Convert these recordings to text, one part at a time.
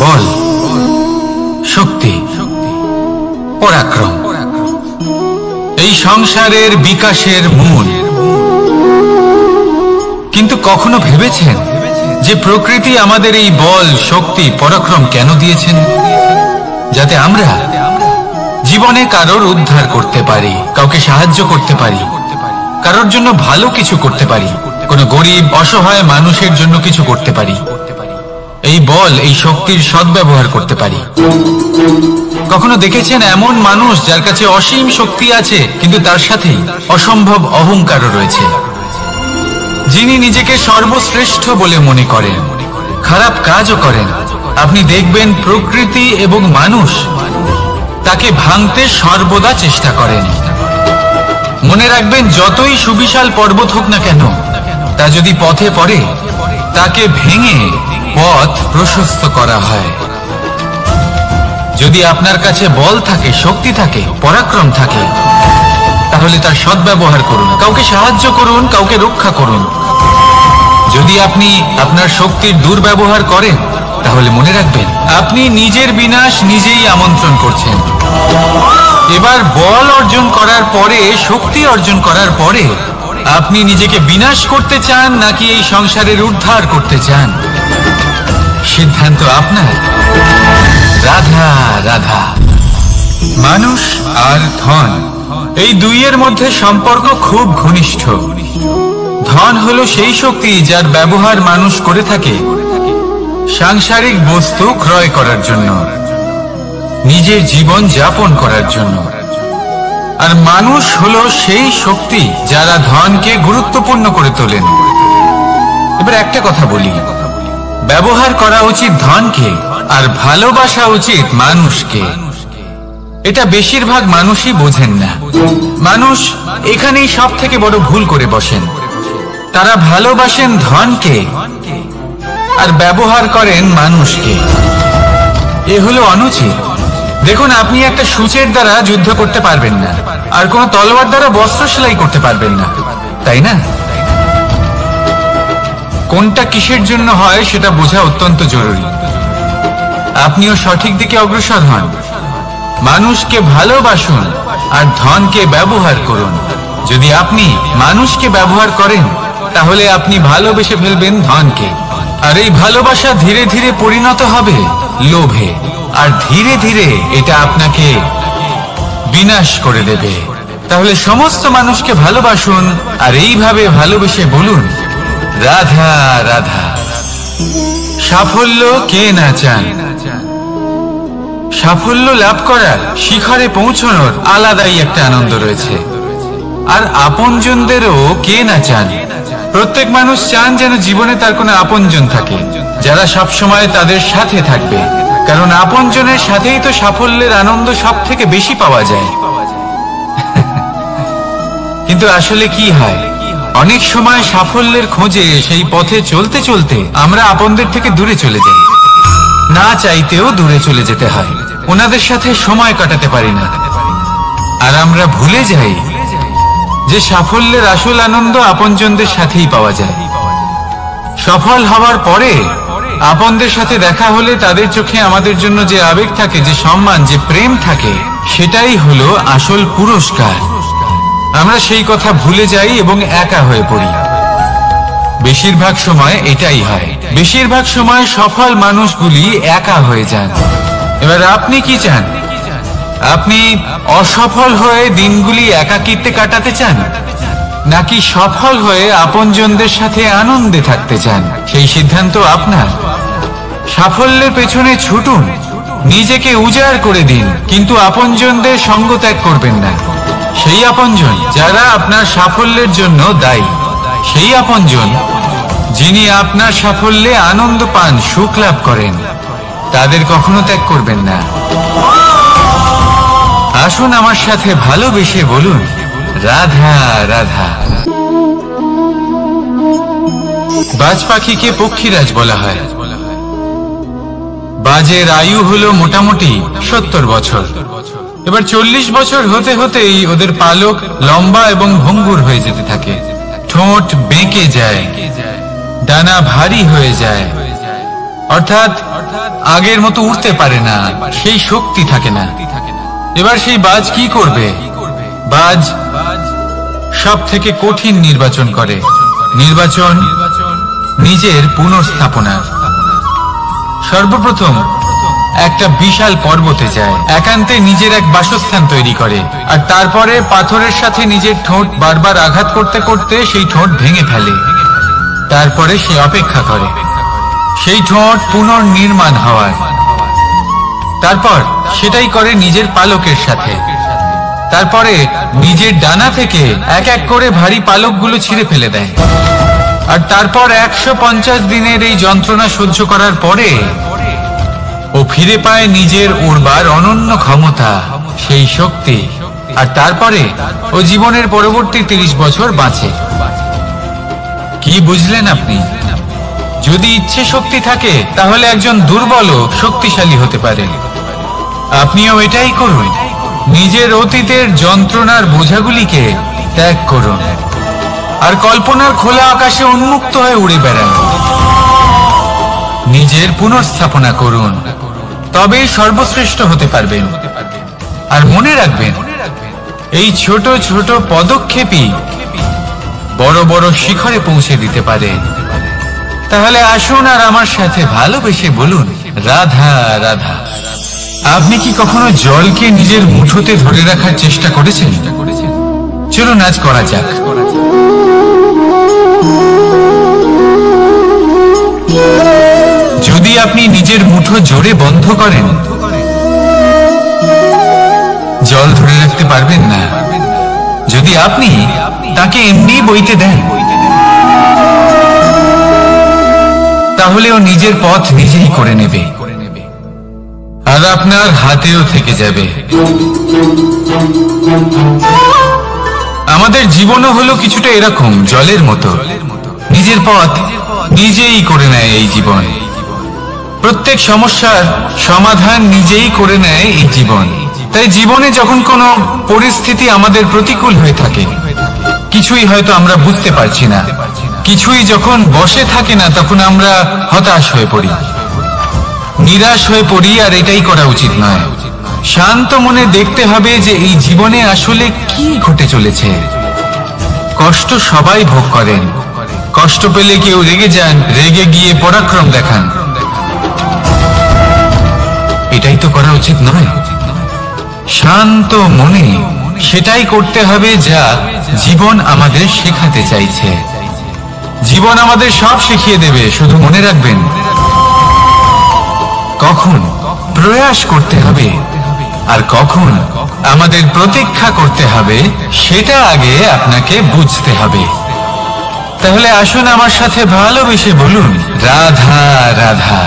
বল, শক্তি, পরাক্রম এই সংসারের বিকাশের মূল। কিন্তু কখনো ভেবেছেন যে প্রকৃতি আমাদের এই বল, শক্তি, পরাক্রম কেন দিয়েছেন? যাতে আমরা জীবনে কারোর উদ্ধার করতে পারি, কাউকে সাহায্য করতে পারি, কারোর জন্য ভালো কিছু করতে পারি, কোনো গরিব অসহায় মানুষের জন্য কিছু করতে পারি, এই বল, এই শক্তির সদ্ব্যবহার করতে পারি। কখনো দেখেছেন এমন মানুষ যার কাছে অসীম শক্তি আছে কিন্তু তার সাথে অসম্ভব অহংকারও রয়েছে, যিনি নিজেকে সর্বশ্রেষ্ঠ বলে মনে করেন, খারাপ কাজও করেন। আপনি দেখবেন প্রকৃতি এবং মানুষ তাকে ভাঙতে সর্বদা চেষ্টা করেন। মনে রাখবেন, যতই সুবিশাল পর্বত হোক না কেন, তা যদি পথে পড়ে তাকে ভেঙে পথ প্রশস্ত করা হয়। যদি আপনার কাছে বল থাকে, শক্তি থাকে, পরাক্রম থাকে, তাহলে তার সদ্ব্যবহার করুন, কাউকে সাহায্য করুন, কাউকে রক্ষা করুন। যদি আপনি আপনার শক্তির দুর্ব্যবহার করেন, তাহলে মনে রাখবেন আপনি নিজের বিনাশ নিজেই আমন্ত্রণ করছেন। এবার বল অর্জন করার পরে, শক্তি অর্জন করার পরে আপনি নিজেকে বিনাশ করতে চান নাকি এই সংসারের উদ্ধার করতে চান? সিদ্ধান্ত আপনার। রাধা রাধা। মানুষ আর ধন, এই দুইয়ের মধ্যে সম্পর্ক খুব ঘনিষ্ঠ। ধন হলো সেই শক্তি যার ব্যবহার মানুষ করে থাকে সাংসারিক বস্তু ক্রয় করার জন্য, নিজের জীবন যাপন করার জন্য। আর মানুষ হলো সেই শক্তি যারা ধনকে গুরুত্বপূর্ণ করে তোলেন। এবার একটা কথা বলি, ব্যবহার করা উচিত ধনকে আর ভালোবাসা উচিত মানুষকে। এটা বেশিরভাগ মানুষই বোঝেন না। মানুষ এখানেই সব থেকে বড় ভুল করে বসেন। তারা ভালোবাসেন ধনকে আর ব্যবহার করেন মানুষকে। এ হলো অনুচিত। দেখুন, আপনি একটা সূচের দ্বারা যুদ্ধ করতে পারবেন না, আর কোন তলোয়ার দ্বারা বস্ত্র সেলাই করতে পারবেন না, তাই না? কোনটা কিসের জন্য হয় সেটা বোঝা অত্যন্ত জরুরি। আপনিও সঠিক দিকে অগ্রসর হন। মানুষকে ভালোবাসুন আর ধনকে ব্যবহার করুন। যদি আপনি মানুষকে ব্যবহার করেন, তাহলে আপনি ভালোবেসে ফেলবেন ধনকে। আর এই ভালোবাসা ধীরে ধীরে পরিণত হবে লোভে, আর ধীরে ধীরে এটা আপনাকে বিনাশ করে দেবে। তাহলে সমস্ত মানুষকে ভালোবাসুন আর এইভাবে ভালোবেসে বলুন, রাধা রাধা। সাফল্য কে না চান? সাফল্য লাভ করার, শিখরে পৌঁছানোর আলাদাই একটা আনন্দ রয়েছে। আর আপনজনদেরও কে না চান? প্রত্যেক মানুষ চান যেন জীবনে তার কোনো আপনজন থাকে, যারা সবসময় তাদের সাথে থাকবে। কারণ আপনজনের সাথেই তো সাফল্যের আনন্দ সব থেকে বেশি পাওয়া যায়। কিন্তু আসলে কি হয়, অনেক সময় সাফল্যের খোঁজে সেই পথে চলতে চলতে আমরা আপনদের থেকে দূরে চলে যাই। না চাইতেও দূরে চলে যেতে হয়, ওনাদের সাথে সময় কাটাতে পারি না। আর আমরা ভুলে যাই যে সাফল্যের আসল আনন্দ আপনজনদের সাথেই পাওয়া যায়। সফল হওয়ার পরে আপনদের সাথে দেখা হলে তাদের চোখে আমাদের জন্য যে আবেগ থাকে, যে সম্মান, যে প্রেম থাকে, সেটাই হলো আসল পুরস্কার। আমরা সেই কথা ভুলে যাই এবং একা হয়ে পড়ি। বেশিরভাগ সময় এটাই হয়। বেশিরভাগ সময় সফল মানুষগুলি একা হয়ে যান। এবার আপনি কি চান? আপনি অসফল হয়ে দিনগুলি একাকিত্বে কাটাতে চান, নাকি সফল হয়ে আপনজনদের সাথে আনন্দে থাকতে চান? সেই সিদ্ধান্ত আপনার। সাফল্যের পেছনে ছুটুন, নিজেকে উজাড় করে দিন, কিন্তু আপনজনদের সঙ্গ ত্যাগ করবেন না। সেই আপনজন যারা আপনার সাফল্যের জন্য দায়ী, সেই আপনজন যিনি আপনার সাফল্যে আনন্দ পান, সুখ লাভ করেন, তাদের কখনো ত্যাগ করবেন না। আসুন আমার সাথে ভালোবেসে বলুন, রাধা রাধা। বাজ পাখিকে পক্ষীরাজ বলা হয়। বাজের আয়ু হলো মোটামুটি 70 বছর। এবার 40 বছর হতে হতেই ওদের পালক লম্বা এবং ভঙ্গুর হয়ে যেতে থাকে। ঠোঁট বেঁকে যায়, ডানা ভারী হয়ে যায়, অর্থাৎ আগের মতো উঠতে পারে না, সেই শক্তি থাকে না। এবার সেই বাজ কি করবে? বাজ সব থেকে কঠিন নির্বাচন করে, নির্বাচন নিজের পুনঃস্থাপনার। সর্বপ্রথম একটা বিশাল পর্বতে যায়, একান্তে নিজের এক বাসস্থান তৈরি করে, আর তারপরে পাথরের সাথে নিজের ঠোঁট বারবার আঘাত করতে করতে সেই ঠোঁট ভেঙে ফেলে। তারপরে সে অপেক্ষা করে সেই ঠোঁট পুনর্নির্মাণ হওয়ার। তারপর সেটাই করে নিজের পালকের সাথে। তারপরে নিজের ডানা থেকে এক এক করে ভারী পালকগুলো ছিঁড়ে ফেলে দেয়। আর তারপর 150 দিনের এই যন্ত্রণা সহ্য করার পরে ও ফিরে পায় নিজের উড়বার অনন্য ক্ষমতা, সেই শক্তি। আর তারপরে ও জীবনের পরবর্তী 30 বছর বাঁচে। কি বুঝলেন আপনি? যদি ইচ্ছে শক্তি থাকে তাহলে একজন দুর্বলও শক্তিশালী হতে পারে। আপনিও এটাই করুন, নিজের অতীতের যন্ত্রণার বোঝাগুলিকে ত্যাগ করুন আর কল্পনার খোলা আকাশে উন্মুক্ত হয়ে উড়ে বেড়ান। নিজের পুনর্স্থাপনা করুন, তবেই সর্বশ্রেষ্ঠ হতে পারবেন। আর মনে রাখবেন, এই ছোট ছোট পদক্ষেপই বড় বড় শিখরে পৌঁছে দিতে পারে। তাহলে আসুন আর আমার সাথে ভালোবেসে বলুন, রাধা রাধা। আপনি কি কখনো জলকে নিজের মুঠোতে ধরে রাখার চেষ্টা করেছেন? চলুন আজ করা যাক। যদি আপনি নিজের মুঠো জোরে বন্ধ করেন, জল ধরে রাখতে পারবেন না। যদি আপনি তাকে এমনি বইতে দেন, তাহলে ও নিজের পথ নিজেই করে নেবে আর আপনার হাতেও থেকে যাবে। আমাদের জীবনও হলো কিছুটা এরকম, জলের মতো। নিজের পথ নিজেই করে নেয় এই জীবন। প্রত্যেক সমস্যার সমাধান নিজেই করে নেয় এই জীবন। তাই জীবনে যখন কোনো পরিস্থিতি আমাদের প্রতিকূল হয়ে থাকে, কিছুই হয়তো আমরা বুঝতে পারছি না, কিছুই যখন বসে থাকে না, তখন আমরা হতাশ হয়ে পড়ি, নিরাশ হয়ে পড়ি। আর এটাই করা উচিত নয়। শান্ত মনে দেখতে হবে যে এই জীবনে আসলে কি ঘটে চলেছে। কষ্ট সবাই ভোগ করেন। কষ্ট পেলে কেউ রেগে যান, রেগে গিয়ে পরাক্রম দেখান। এটাই তো করা উচিত নয়। শান্ত মনে সেটাই করতে হবে যা জীবন আমাদের শেখাতে চাইছে। জীবন আমাদের সব শিখিয়ে দেবে, শুধু মনে রাখবেন কখন প্রয়াস করতে হবে আর কখন আমাদের প্রতীক্ষা করতে হবে, সেটা আগে আপনাকে বুঝতে হবে। তাহলে আসুন আমার সাথে ভালোবেসে বলুন, রাধা রাধা।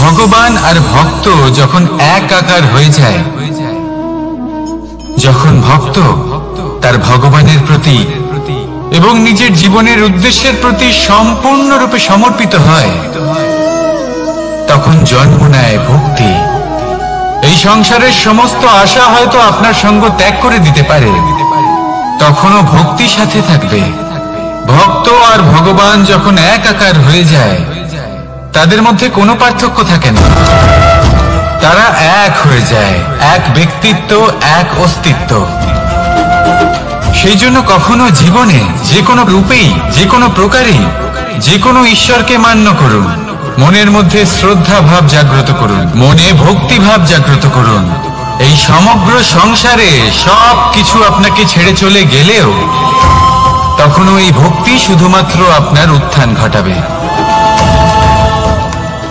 ভগবান আর ভক্ত যখন একাকার হয়ে যায়, যখন ভক্ত তার ভগবানের প্রতি এবং নিজের জীবনের উদ্দেশ্যের প্রতি সম্পূর্ণরূপে সমর্পিত হয়, তখন জন্ম নেয় ভক্তি। এই সংসারের সমস্ত আশা হয়তো আপনার সঙ্গ ত্যাগ করে দিতে পারে, তখনও ভক্তি সাথে থাকবে। ভক্ত আর ভগবান যখন একাকার হয়ে যায়, তাদের মধ্যে কোনো পার্থক্য থাকে না। তারা এক হয়ে যায়, এক ব্যক্তিত্ব, এক অস্তিত্ব। সেই জন্য কখনো জীবনে যে কোনো রূপেই, যে কোনো প্রকারেই, যে কোনো ঈশ্বরকে মান্য করুন। মনের মধ্যে শ্রদ্ধা ভাব জাগ্রত করুন, মনে ভক্তি ভাব জাগ্রত করুন। এই সমগ্র সংসারে সব কিছু আপনাকে ছেড়ে চলে গেলেও তখনও এই ভক্তি শুধুমাত্র আপনার উত্থান ঘটাবে।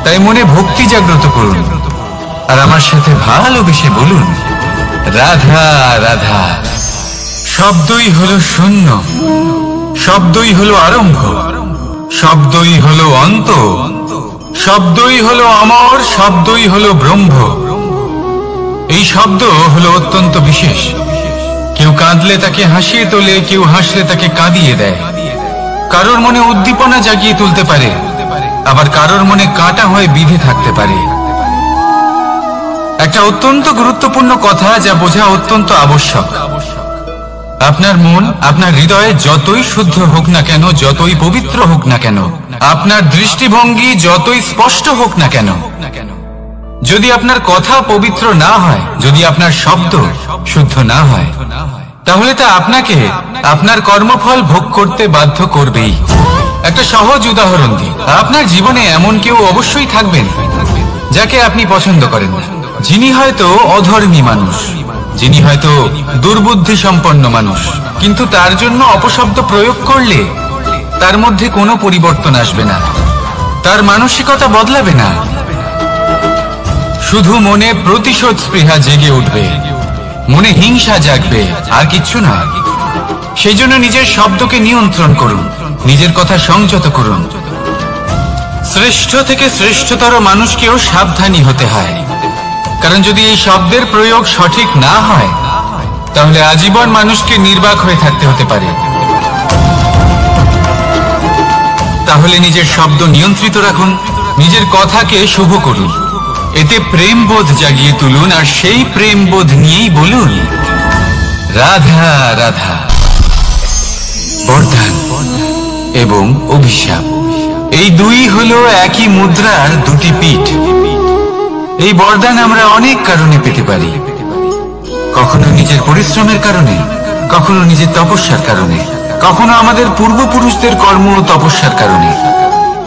তাই মনে ভক্তি জাগ্রত করুন আর আমার সাথে ভালোবেসে বলুন, রাধা রাধা। শব্দই হলো শূন্য, শব্দই হলো আরম্ভ, শব্দই হলো অন্ত, শব্দই হলো অমর, শব্দই হলো ব্রহ্ম। এই শব্দ হলো অত্যন্ত বিশেষ। কেউ কাঁদলে তাকে হাসিয়ে তোলে, কেউ হাসলে তাকে কাঁদিয়ে দেয়। কারোর মনে উদ্দীপনা জাগিয়ে তুলতে পারে, আবার কারোর মনে কাঁটা হয়ে বিঁধে থাকতে পারে। একটা অত্যন্ত গুরুত্বপূর্ণ কথা যা বোঝা অত্যন্ত আবশ্যক। আপনার মন, আপনার হৃদয়ে যতই শুদ্ধ হোক না কেন, যতই পবিত্র হোক না কেন, আপনার দৃষ্টিভঙ্গি যতই স্পষ্ট হোক না কেন, যদি আপনার কথা পবিত্র না হয়, যদি আপনার শব্দ শুদ্ধ না হয়, তাহলে তা আপনাকে আপনার কর্মফল ভোগ করতে বাধ্য করবেই। একটা সহজ উদাহরণ দিই, আপনার জীবনে এমন কেউ অবশ্যই থাকবেন যাকে আপনি পছন্দ করেন না, যিনি হয়তো অধর্মী মানুষ, যিনি হয়তো দুর্বুদ্ধি সম্পন্ন মানুষ, কিন্তু তার জন্য অপশব্দ প্রয়োগ করলে তার মধ্যে কোনো পরিবর্তন আসবে না, তার মানসিকতা বদলাবে না, শুধু মনে প্রতিশোধ স্পৃহা জেগে উঠবে, মনে হিংসা জাগবে, আর কিচ্ছু না। সেই জন্য নিজের শব্দকে নিয়ন্ত্রণ করুন, নিজের কথা সংযত করুন। শ্রেষ্ঠ থেকে শ্রেষ্ঠতর মানুষকেও সাবধানী হতে হয়, কারণ যদি এই শব্দের প্রয়োগ সঠিক না হয়, তাহলে আজীবন মানুষকে নির্বাক হয়ে থাকতে হতে পারে। তাহলে নিজের শব্দ নিয়ন্ত্রিত রাখুন, নিজের কথাকে শুভ করুন, এতে প্রেমবোধ জাগিয়ে তুলুন, আর সেই প্রেমবোধ নিয়েই বলুন রাধা রাধা। বরদান এবং অভিশাপ, এই দুই হলো একই মুদ্রার দুটি পিঠ। এই বরদান আমরা অনেক কারণে পেতে পারি, কখনো নিজের পরিশ্রমের কারণে, কখনো নিজের তপস্যার কারণে, কখনো আমাদের পূর্বপুরুষদের কর্ম ও তপস্যার কারণে।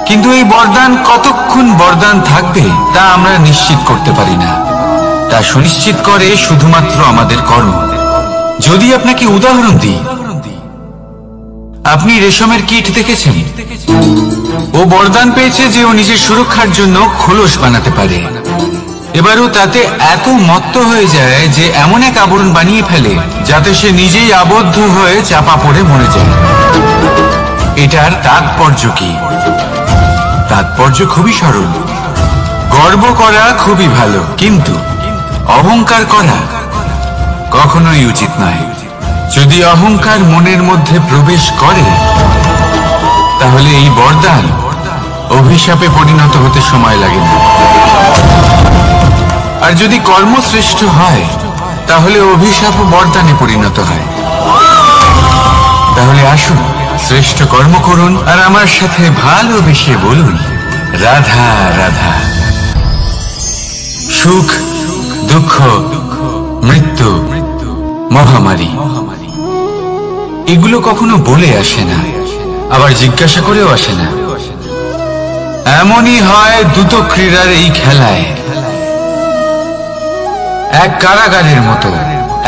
কিন্তু এই বরদান কতক্ষণ বরদান থাকবে তা আমরা নিশ্চিত করতে পারি না, তা সুনিশ্চিত করে শুধুমাত্র আমাদের কর্ম। যদি আপনাকে উদাহরণ দিই, আপনি রেশমের কীট দেখেছেন? ও বরদান পেয়েছে যে ও নিজের সুরক্ষার জন্য খোলস বানাতে পারে। এবারও তাতে এত মত্ত হয়ে যায় যে এমন এক আবরণ বানিয়ে ফেলে যাতে সে নিজেই আবদ্ধ হয়ে চাপা পড়ে মরে যায়। এটার তাৎপর্য কি? তাৎপর্য খুবই সরল। গর্ব করা খুবই ভালো, কিন্তু অহংকার করা কখনোই উচিত নয়। যদি অহংকার মনের মধ্যে প্রবেশ করে, তাহলে এই বরদান অভিশাপে পরিণত হতে সময় লাগে না। আর যদি কর্মশ্রেষ্ঠ হয়, তাহলে অভিশাপ বরদানে পরিণত হয়। তাহলে আসুন শ্রেষ্ঠ কর্ম করুন, আর আমার সাথে ভালোবেসে বলুন রাধা রাধা। সুখ, দুঃখ, মৃত্যু, মহামারী, এগুলো কখনো বলে আসে না, আবার জিজ্ঞাসা করেও আসে না। এমনই হয় দ্রুত ক্রীড়ার এই খেলায়, এক কারাগারের মতো,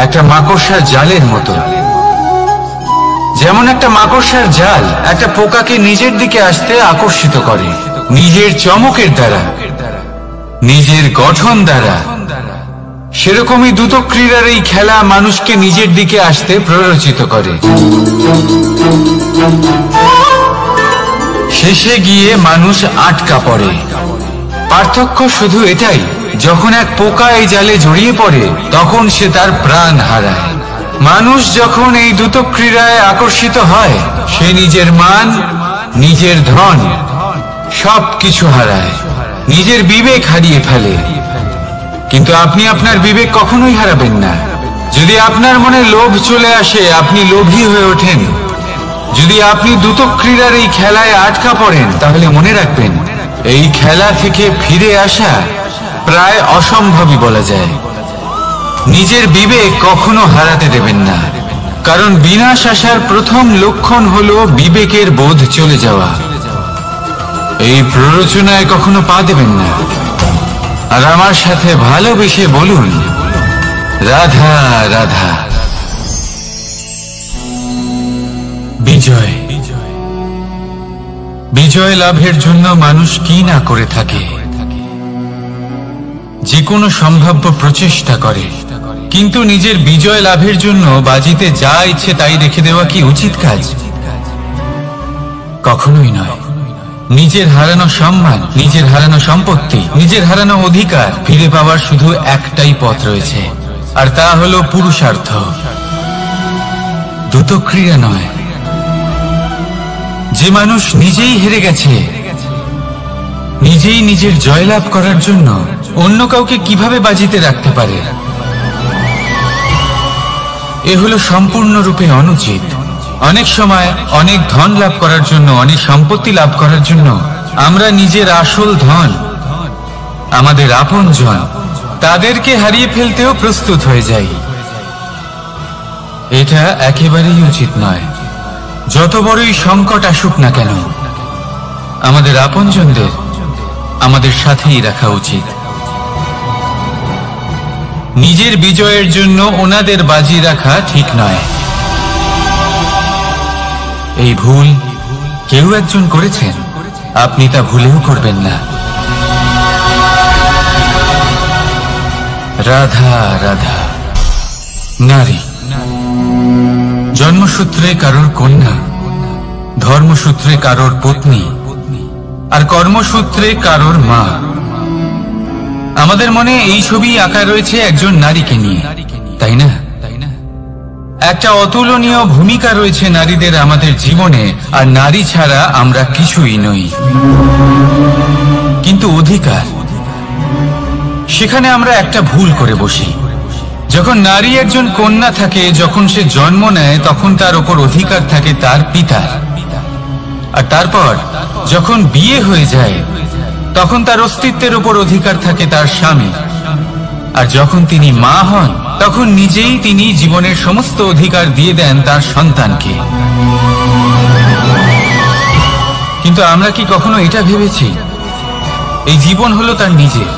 একটা মাকড়সার জালের মতো। যেমন একটা মাকড়সার জাল একটা পোকাকে নিজের দিকে আসতে আকর্ষিত করে, নিজের চমকের দ্বারা, নিজের গঠন দ্বারা, সেরকমই দ্রুত ক্রীড়ার এই খেলা মানুষকে নিজের দিকে আসতে প্ররোচিত করে। শেষে গিয়ে মানুষ আটকা পড়ে। পার্থক্য শুধু এটাই, যখন এক পোকা এই জালে জড়িয়ে পড়ে, তখন সে তার প্রাণ হারায়। মানুষ যখন এই দ্রুত ক্রীড়ায় আকর্ষিত হয়, সে নিজের মান, নিজের ধন সবকিছু হারায়, নিজের বিবেক হারিয়ে ফেলে। কিন্তু আপনি আপনার বিবেক কখনোই হারাবেন না। যদি আপনার মনে লোভ চলে আসে, আপনি লোভী হয়ে ওঠেন। যদি আপনি দ্রুত ক্রীড়ার এই খেলায় আটকা পড়েন, তাহলে মনে রাখবেন, এই খেলা থেকে ফিরে আসা প্রায় অসম্ভবই বলা যায়। নিজের বিবেক কখনো হারাতে দেবেন না, কারণ বিনাশ আসার প্রথম লক্ষণ হলো বিবেকের বোধ চলে যাওয়া। এই প্ররোচনায় কখনো পা দেবেন না। আর আমার সাথে ভালোবেসে বলুন রাধা রাধা। বিজয়, বিজয় লাভের জন্য মানুষ কি না করে থাকে, যে কোনো সম্ভাব্য প্রচেষ্টা করে। কিন্তু নিজের বিজয় লাভের জন্য বাজিতে যা ইচ্ছে তাই রেখে দেওয়া কি উচিত কাজ? কখনোই নয়। নিজের হারানো সম্মান, নিজের হারানো সম্পত্তি, নিজের হারানো অধিকার ফিরে পাওয়ার শুধু একটাই পথ রয়েছে, আর তা হলো পুরুষার্থ, দ্রুত ক্রিয়া নয়। যে মানুষ নিজেই হেরে গেছে, নিজেই নিজের জয়লাভ করার জন্য অন্য কাউকে কিভাবে বাজিতে রাখতে পারে? এ হলো সম্পূর্ণরূপে অনুচিত। অনেক সময় অনেক ধন লাভ করার জন্য, অনেক সম্পত্তি লাভ করার জন্য আমরা নিজের আসল ধন, আমাদের আপনজন, তাদেরকে হারিয়ে ফেলতেও প্রস্তুত হয়ে যাই। এটা একেবারেই উচিত নয়। যত বড়ই সংকট আসুক না কেন, আমাদের আপনজনদের আমাদের সাথেই রাখা উচিত। নিজের বিজয়ের জন্য ওনাদের বাজি রাখা ঠিক নয়। এই ভুল কেউ একজন করেছেন, আপনি তা ভুলেও করবেন না। রাধা রাধা। নারী জন্মসূত্রে কারোর কন্যা, ধর্মসূত্রে কারোর পত্নী, আর কর্মসূত্রে কারোর মা। আমাদের মনে এই ছবি আঁকা রয়েছে একজন নারীকে নিয়ে, তাই না? একটা অতুলনীয় ভূমিকা রয়েছে নারীদের আমাদের জীবনে, আর নারী ছাড়া আমরা কিছুই নই। কিন্তু অধিকার, সেখানে আমরা একটা ভুল করে বসি। যখন নারী একজন কন্যা থাকে, যখন সে জন্ম নেয়, তখন তার উপর অধিকার থাকে তার পিতার। আর তারপর যখন বিয়ে হয়ে যায়, তখন তার অস্তিত্বের উপর অধিকার থাকে তার স্বামী। আর যখন তিনি মা হন, তখন নিজেই তিনি জীবনের সমস্ত অধিকার দিয়ে দেন তার সন্তানকে। কিন্তু আমরা কি কখনো এটা ভেবেছি এই জীবন হলো তার নিজের?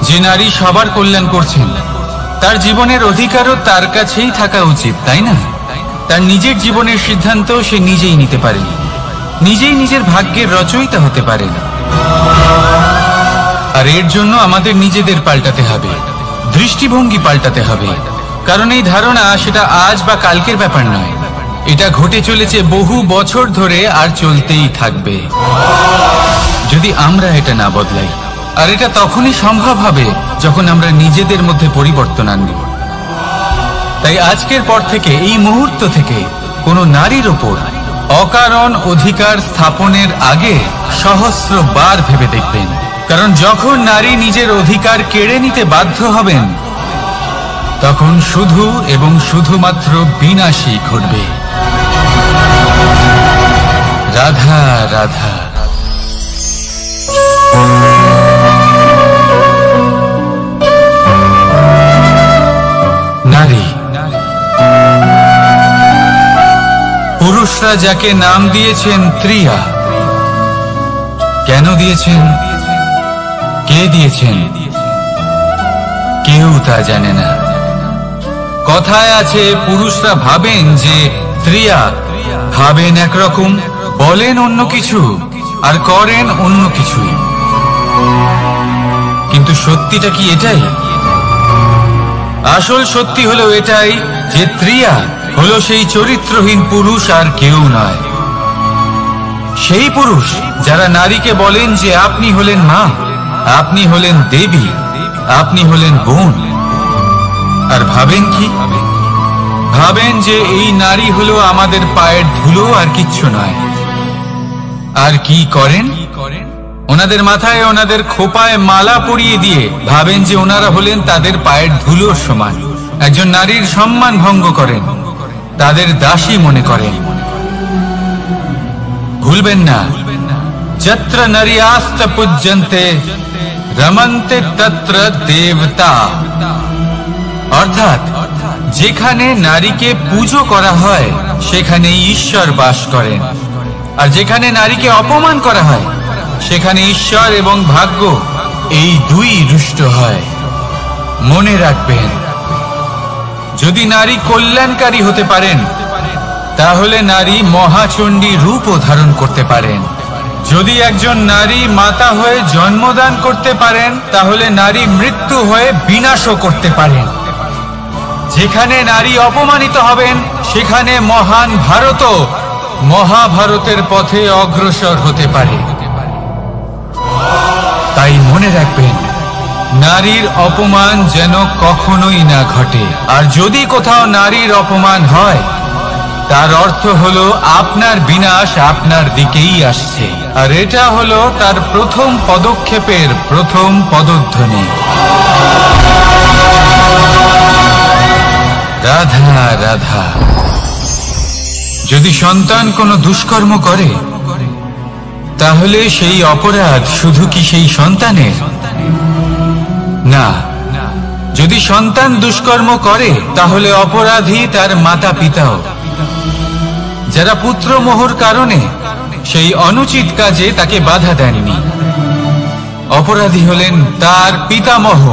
যে নারী সবার কল্যাণ করছেন, তার জীবনের অধিকারও তার কাছেই থাকা উচিত, তাই না? তার নিজের জীবনের সিদ্ধান্ত সে নিজেই নিতে পারেন, নিজেই নিজের ভাগ্যের রচয়িতা হতে পারেন। আর এর জন্য আমাদের নিজেদের পাল্টাতে হবে, দৃষ্টিভঙ্গি পাল্টাতে হবে। কারণ এই ধারণা সেটা আজ বা কালকের ব্যাপার নয়, এটা ঘটে চলেছে বহু বছর ধরে আর চলতেই থাকবে যদি আমরা এটা না বদলাই। আর এটা তখনই সম্ভব হবে যখন আমরা নিজেদের মধ্যে পরিবর্তন আনব। তাই আজকের পর থেকে, এই মুহূর্ত থেকে, কোনো নারীর ওপর অকারণ অধিকার স্থাপনের আগে সহস্রবার ভেবে দেখবেন। কারণ যখন নারী নিজের অধিকার কেড়ে নিতে বাধ্য হবেন, তখন শুধু এবং শুধুমাত্র বিনাশই ঘটবে। রাধা রাধা। নারী, পুরুষরা যাকে নাম দিয়েছেন ত্রিয়া, কেন দিয়েছেন, কে দিয়েছেন, কেউ তা জানে না। কথায় আছে, পুরুষরা ভাবেন যে ত্রিয়া, ভাবেন একরকম, বলেন অন্য কিছু, আর করেন অন্য কিছুই। কিন্তু সত্যিটা কি এটাই? আসল সত্যি হলো এটাই যে ত্রিয়া হলো সেই চরিত্রহীন পুরুষ, আর কেউ নয়। সেই পুরুষ যারা নারীকে বলেন যে আপনি হলেন মা, আপনি হলেন দেবী, আপনি হলেন বোন। আর ভাবেন কি? ভাবেন যে এই নারী হলো আমাদের পায়ের ধুলো, আর কিচ্ছু নয়। আর কি করেন? ওনাদের মাথায়, ওনাদের খোপায় মালা পরিয়ে দিয়ে ভাবেন যে ওনারা হলেন তাদের পায়ের ধুলোর সমান। একজন নারীর সম্মান ভঙ্গ করেন, তাদের দাসী মনে করেন। ভুলবেন না, যত্র নারীয়াস্ত পূজ্যন্তে রমন্তে তত্র দেবতা। অর্থাৎ যেখানে নারীকে পুজো করা হয়, সেখানে ঈশ্বর বাস করেন। আর যেখানে নারীকে অপমান করা হয়, সেখানে ঈশ্বর এবং ভাগ্য এই দুই রুষ্ট হয়। মনে রাখবেন, যদি নারী কল্যাণকারী হতে পারেন, তাহলে নারী মহাচণ্ডী রূপও ধারণ করতে পারেন। যদি একজন নারী মাতা হয়ে জন্মদান করতে পারেন, তাহলে নারী মৃত্যু হয়ে বিনাশও করতে পারেন। যেখানে নারী অপমানিত হবেন, সেখানে মহান ভারতও মহাভারতের পথে অগ্রসর হতে পারে। তাই মনে রাখবেন, নারীর অপমান যেন কখনোই না ঘটে। আর যদি কোথাও নারীর অপমান হয়, তার অর্থ হলো আপনার বিনাশ আপনার দিকেই আসছে। আর এটা হলো তার প্রথম পদক্ষেপের প্রথম পদধ্বনি। রাধা রাধা। যদি সন্তান কোনো দুষ্কর্ম করে তাহলে সেই অপরাধ শুধু কি সেই সন্তানের? না, যদি সন্তান দুষ্কর্ম করে তাহলে অপরাধী তার মাতা পিতাও, যারা পুত্রমোহর কারণে সেই অনুচিত কাজে তাকে বাধা দেননি। অপরাধী হলেন তার পিতামহ,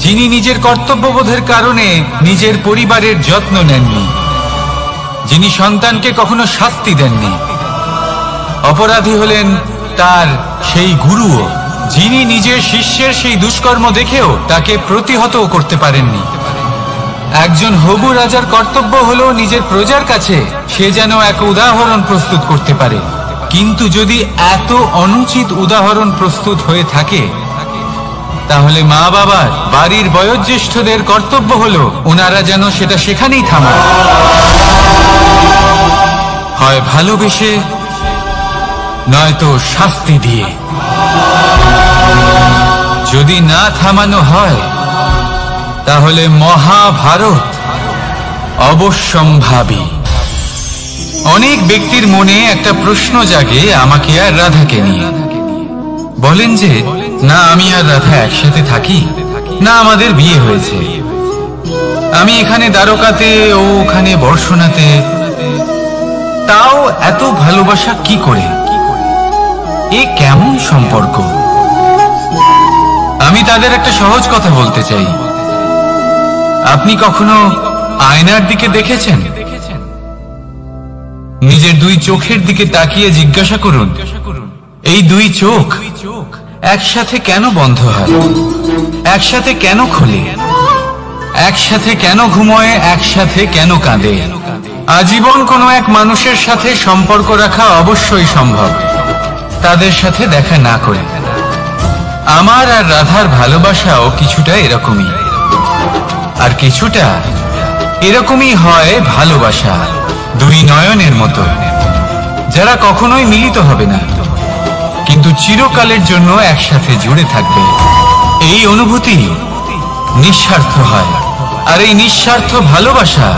যিনি নিজের কর্তব্যবোধের কারণে নিজের পরিবারের যত্ন নেননি, যিনি সন্তানকে কখনো শাস্তি দেননি। অপরাধী হলেন তার সেই গুরুও, যিনি নিজের শিষ্যের সেই দুষ্কর্ম দেখেও তাকে প্রতিহত করতে পারেননি। একজন হবু রাজার কর্তব্য হলো নিজের প্রজার কাছে সে যেন এক উদাহরণ প্রস্তুত করতে পারে, কিন্তু যদি এত অনুচিত উদাহরণ প্রস্তুত হয়ে থাকে তাহলে মা বাবার, বাড়ির বয়োজ্যেষ্ঠদের কর্তব্য হলো ওনারা যেন সেটা সেখানেই থামায়, হয় ভালোবেসে নয়তো শাস্তি দিয়ে। যদি না থামানো হয় তাহলে মহাভারত অবশ্যম্ভাবী। অনেক ব্যক্তির মনে একটা প্রশ্ন জাগে আমাকে আর রাধাকে নিয়ে। বলেন যে না আমি আর রাধা একসাথে থাকি, না আমাদের বিয়ে হয়েছে, আমি এখানে দ্বারকাতে ও ওখানে বর্ষণাতে, তাও এত ভালোবাসা কি করে? এ কেমন সম্পর্ক? আমি তাদের একটা সহজ কথা বলতে চাই। আপনি কখনো আয়নার দিকে দেখেছেন? নিজের দুই চোখের দিকে তাকিয়ে জিজ্ঞাসা করুন, এই দুই চোখ একসাথে কেন বন্ধ হয়, একসাথে কেন খোলে, একসাথে কেন ঘুমোয়, একসাথে কেন কাঁদে? আজীবন কোনো এক মানুষের সাথে সম্পর্ক রাখা অবশ্যই সম্ভব, তাদের সাথে দেখা না করে। আমার আর রাধার ভালোবাসাও কিছুটা এরকমই, আর কিছুটা এরকমই হয় ভালোবাসা দুই নয়নের মতো, যারা কখনোই মিলিত হবে না কিন্তু চিরকালের জন্য একসাথে জুড়ে থাকবে। এই অনুভূতি নিঃস্বার্থ হয়, আর এই নিঃস্বার্থ ভালোবাসা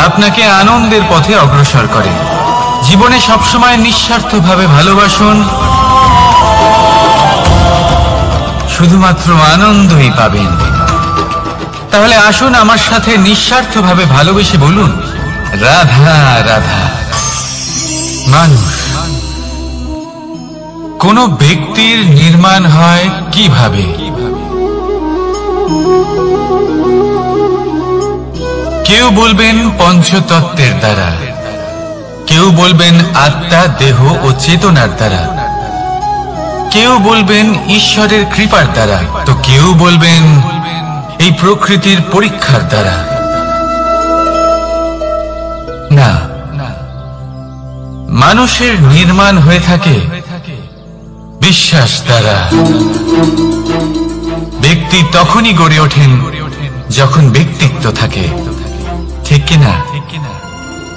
আপনাকে আনন্দের পথে অগ্রসর করে। জীবনে সবসময় নিঃস্বার্থভাবে ভালোবাসুন, শুধুমাত্র আনন্দই পাবেন। তাহলে আসুন আমার সাথে নিঃস্বার্থভাবে ভালোবেসে বলুন, রাধা রাধা। মানুষ, কোন ব্যক্তির নির্মাণ হয় কিভাবে? কেউ বলবেন পঞ্চতত্ত্বের দ্বারা, কেউ বলবেন আত্মা, দেহ ও চেতনার দ্বারা, কেউ বলবেন ঈশ্বরের কৃপার দ্বারা, তো কেউ বলবেন এই প্রকৃতির পরীক্ষার দ্বারা। না, মানুষের নির্মাণ হয়ে থাকে বিশ্বাস দ্বারা। ব্যক্তি তখনই গড়ে ওঠেন যখন ব্যক্তিত্ব থাকে, ঠিক কিনা?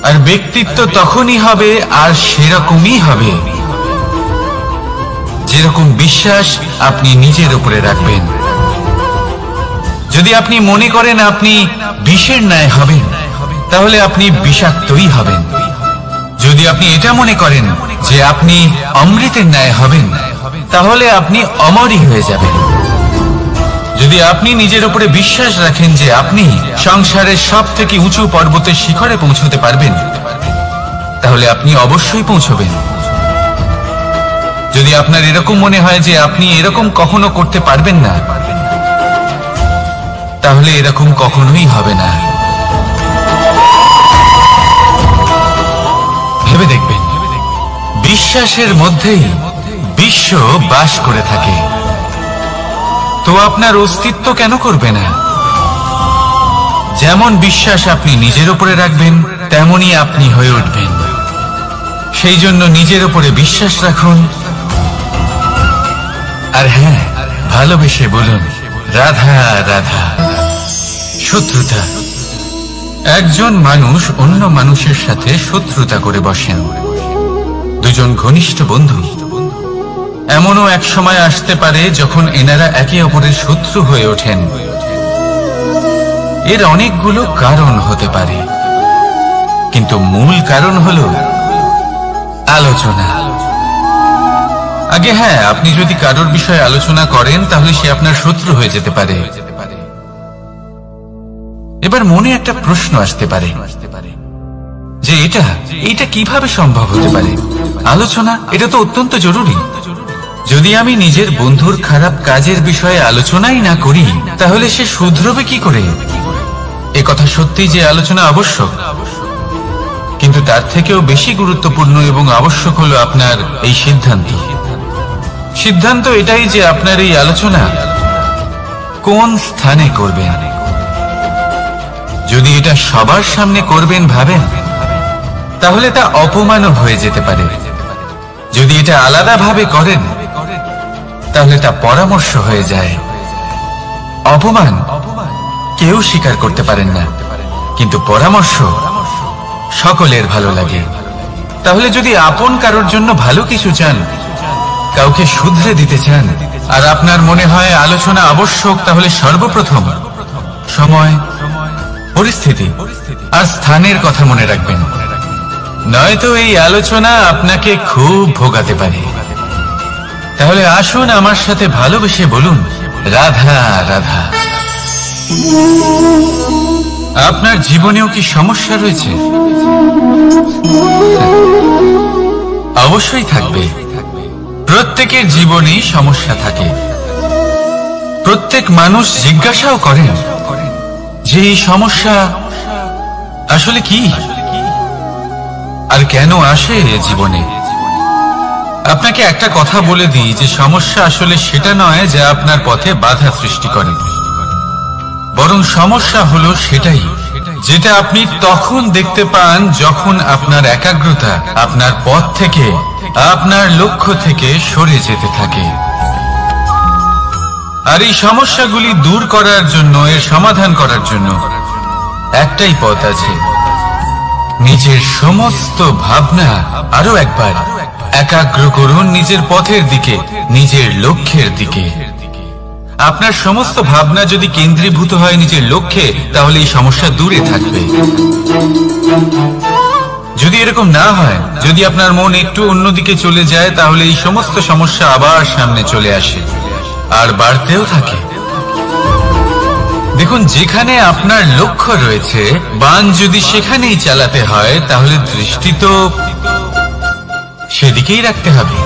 আর ব্যক্তিত্ব তখনই হবে আর সেরকমই হবে যেরকম বিশ্বাস আপনি নিজের উপরে রাখবেন। যদি আপনি মনে করেন আপনি বিষের ন্যায় হবেন তাহলে আপনি বিষাক্তই হবেন। যদি আপনি এটা মনে করেন যে আপনি অমৃতের ন্যায় হবেন তাহলে আপনি অমরই হয়ে যাবেন। যদি আপনি নিজের উপরে বিশ্বাস রাখেন যে আপনি সংসারের সব থেকে উঁচু পর্বতের শিখরে পৌঁছতে পারবেন তাহলে আপনি অবশ্যই পৌঁছবেন। যদি আপনার এরকম মনে হয় যে আপনি এরকম কখনো করতে পারবেন না তাহলে এরকম কখনোই হবে না। ভেবে দেখবেন, বিশ্বাসের মধ্যেই বিশ্ব বাস করে থাকে, তো আপনার অস্তিত্ব কেন করবে না? যেমন বিশ্বাস আপনি নিজের উপরে রাখবেন তেমনই আপনি হয়ে উঠবেন। সেই জন্য নিজের উপরে বিশ্বাস রাখুন, আর হ্যাঁ, ভালোবেসে বলুন রাধা রাধা। শত্রুতা, একজন মানুষ অন্য মানুষের সাথে শত্রুতা করে বসেন। দুজন ঘনিষ্ঠ বন্ধু, এমনও এক সময় আসতে পারে যখন এনারা একে অপরের শত্রু হয়ে ওঠেন। এর অনেকগুলো কারণ হতে পারে, কিন্তু মূল কারণ হলো আলোচনা। আগে হ্যাঁ, আপনি যদি কারোর বিষয়ে আলোচনা করেন তাহলে সে আপনার শত্রু হয়ে যেতে পারে। এবার মনে একটা প্রশ্ন আসতে পারে যে এটা কিভাবে সম্ভব হতে পারে? আলোচনা এটা তো অত্যন্ত জরুরি। যদি আমি নিজের বন্ধুর খারাপ কাজের বিষয়ে আলোচনাই না করি তাহলে সে শুধরবে কি করে? এ কথা সত্যি যে আলোচনা আবশ্যক, কিন্তু তার থেকেও বেশি গুরুত্বপূর্ণ এবং আবশ্যক হলো আপনার এই সিদ্ধান্ত এটাই যে আপনার এই আলোচনা কোন স্থানে করবেন। যদি এটা সবার সামনে করবেন ভাবেন, তাহলে তা অপমানও হয়ে যেতে পারে। যদি এটা আলাদাভাবে করেন তাহলে তা পরামর্শ হয়ে যায়। অপমান কেউ স্বীকার করতে পারেন না, কিন্তু পরামর্শ সকলের ভালো লাগে। তাহলে যদি আপন কারোর জন্য ভালো কিছু চান, কাউকে শুধরে দিতে চান, আর আপনার মনে হয় আলোচনা আবশ্যক, তাহলে সর্বপ্রথম সময়, পরিস্থিতি আর স্থানের কথা মনে রাখবেন, নয়তো এই আলোচনা আপনাকে খুব ভোগাতে পারে। তাহলে আসুন আমার সাথে ভালোবেসে বলুন, রাধা রাধা। আপনার জীবনেও কি সমস্যা রয়েছে? অবশ্যই থাকবে। প্রত্যেকের জীবনেই সমস্যা থাকে। প্রত্যেক মানুষ জিজ্ঞাসাও করেন যে এই সমস্যা আসলে কি আর কেন আসে জীবনে। আপনাকে একটা কথা বলে দিই যে সমস্যা আসলে সেটা নয় যা আপনার পথে বাধা সৃষ্টি করে, বরং সমস্যা হলো সেটাই যেটা আপনি তখন দেখতে পান যখন আপনার একাগ্রতা আপনার পথ থেকে, আপনার লক্ষ্য থেকে সরে যেতে থাকে। আর এই সমস্যাগুলি দূর করার জন্য, এর সমাধান করার জন্য একটাই পথ আছে, নিজের সমস্ত ভাবনা আরো একবার একাগ্র করুন নিজের পথের দিকে, নিজের লক্ষ্যের দিকে। আপনার সমস্ত ভাবনা যদি কেন্দ্রীভূত হয় নিজের লক্ষ্যে, তাহলে এই সমস্যা দূরে থাকবে। যদি এরকম না হয়, যদি আপনার মন একটু অন্যদিকে চলে যায়, তাহলে এই সমস্ত সমস্যা আবার সামনে চলে আসে আর বাড়তেও থাকে। দেখুন, যেখানে আপনার লক্ষ্য রয়েছে, বাণ যদি সেখানেই চালাতে হয়, তাহলে দৃষ্টি তো সেদিকেই রাখতে হবে।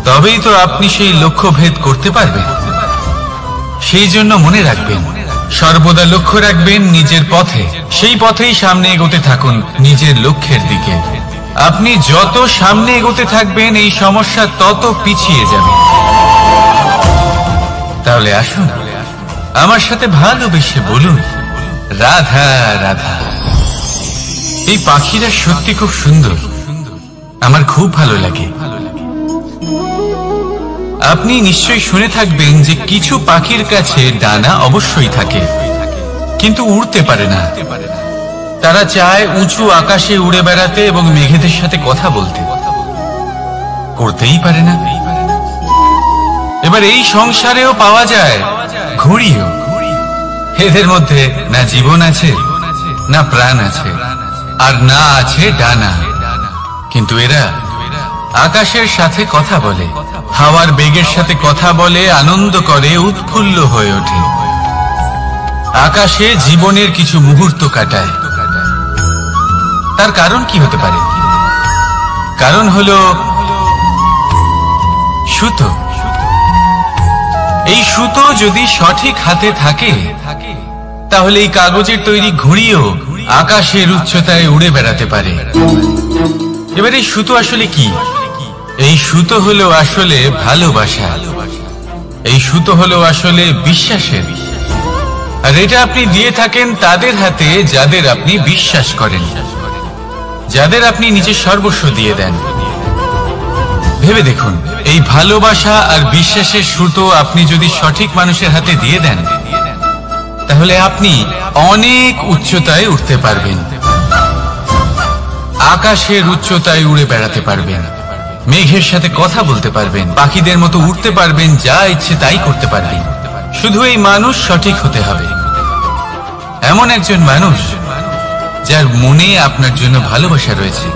তবেই তো আপনি সেই লক্ষ্য ভেদ করতে পারবেন। সেই জন্য মনে রাখবেন, সর্বদা লক্ষ্য রাখবেন নিজের পথে, সেই পথেই সামনে এগোতে থাকুন নিজের লক্ষ্যের দিকে। আপনি যত সামনে এগোতে থাকবেন এই সমস্যা তত পিছিয়ে যাবে। তাহলে আসুন আমার সাথে ভালোবেসে বলুন, রাধা রাধা। এই পাখিরা সত্যি খুব সুন্দর, আমার খুব ভালো লাগে। আপনি নিশ্চয়ই শুনে থাকবেন যে কিছু পাখির কাছে ডানা অবশ্যই থাকে, কিন্তু উড়তে পারে না। তারা চায় উঁচু আকাশে উড়ে বেড়াতে এবং মেঘেদের সাথে কথা বলতে, করতেই পারে না। এবার এই সংসারেও পাওয়া যায় ঘুড়িও। এদের মধ্যে না জীবন আছে, না প্রাণ আছে, আর না আছে ডানা, কিন্তু এরা আকাশের সাথে কথা বলে, হাওয়ার বেগের সাথে কথা বলে, আনন্দ করে, উৎফুল্ল হয়ে ওঠে, আকাশে জীবনের কিছু মুহূর্ত কাটায়। তার কারণ কি হতে পারে? কারণ হলো সুতো। এই সুতো যদি সঠিক হাতে থাকে, তাহলে এই কাগজের তৈরি ঘুড়িও আকাশের উচ্চতায় উড়ে বেড়াতে পারে। এবার এই সুতো আসলে কি? এই সুতো হলো আসলে ভালোবাসা, এই সুতো হলো আসলে বিশ্বাসের। আর এটা আপনি দিয়ে থাকেন তাদের হাতে যাদের আপনি বিশ্বাস করেন, যাদের আপনি নিজের সর্বস্ব দিয়ে দেন। ভেবে দেখুন, এই ভালোবাসা আর বিশ্বাসের সুতো আপনি যদি সঠিক মানুষের হাতে দিয়ে দেন, তাহলে আপনি অনেক উচ্চতায় উঠতে পারবেন, আকাশের উচ্চতায় উড়ে বেড়াতে পারবেন, মেঘের সাথে কথা বলতে পারবেন, পাখিদের মতো উঠতে পারবেন, যা ইচ্ছে তাই করতে পারবেন। শুধু এই মানুষ সঠিক হতে হবে, এমন একজন মানুষ যার মনে আপনার জন্য ভালোবাসা রয়েছে,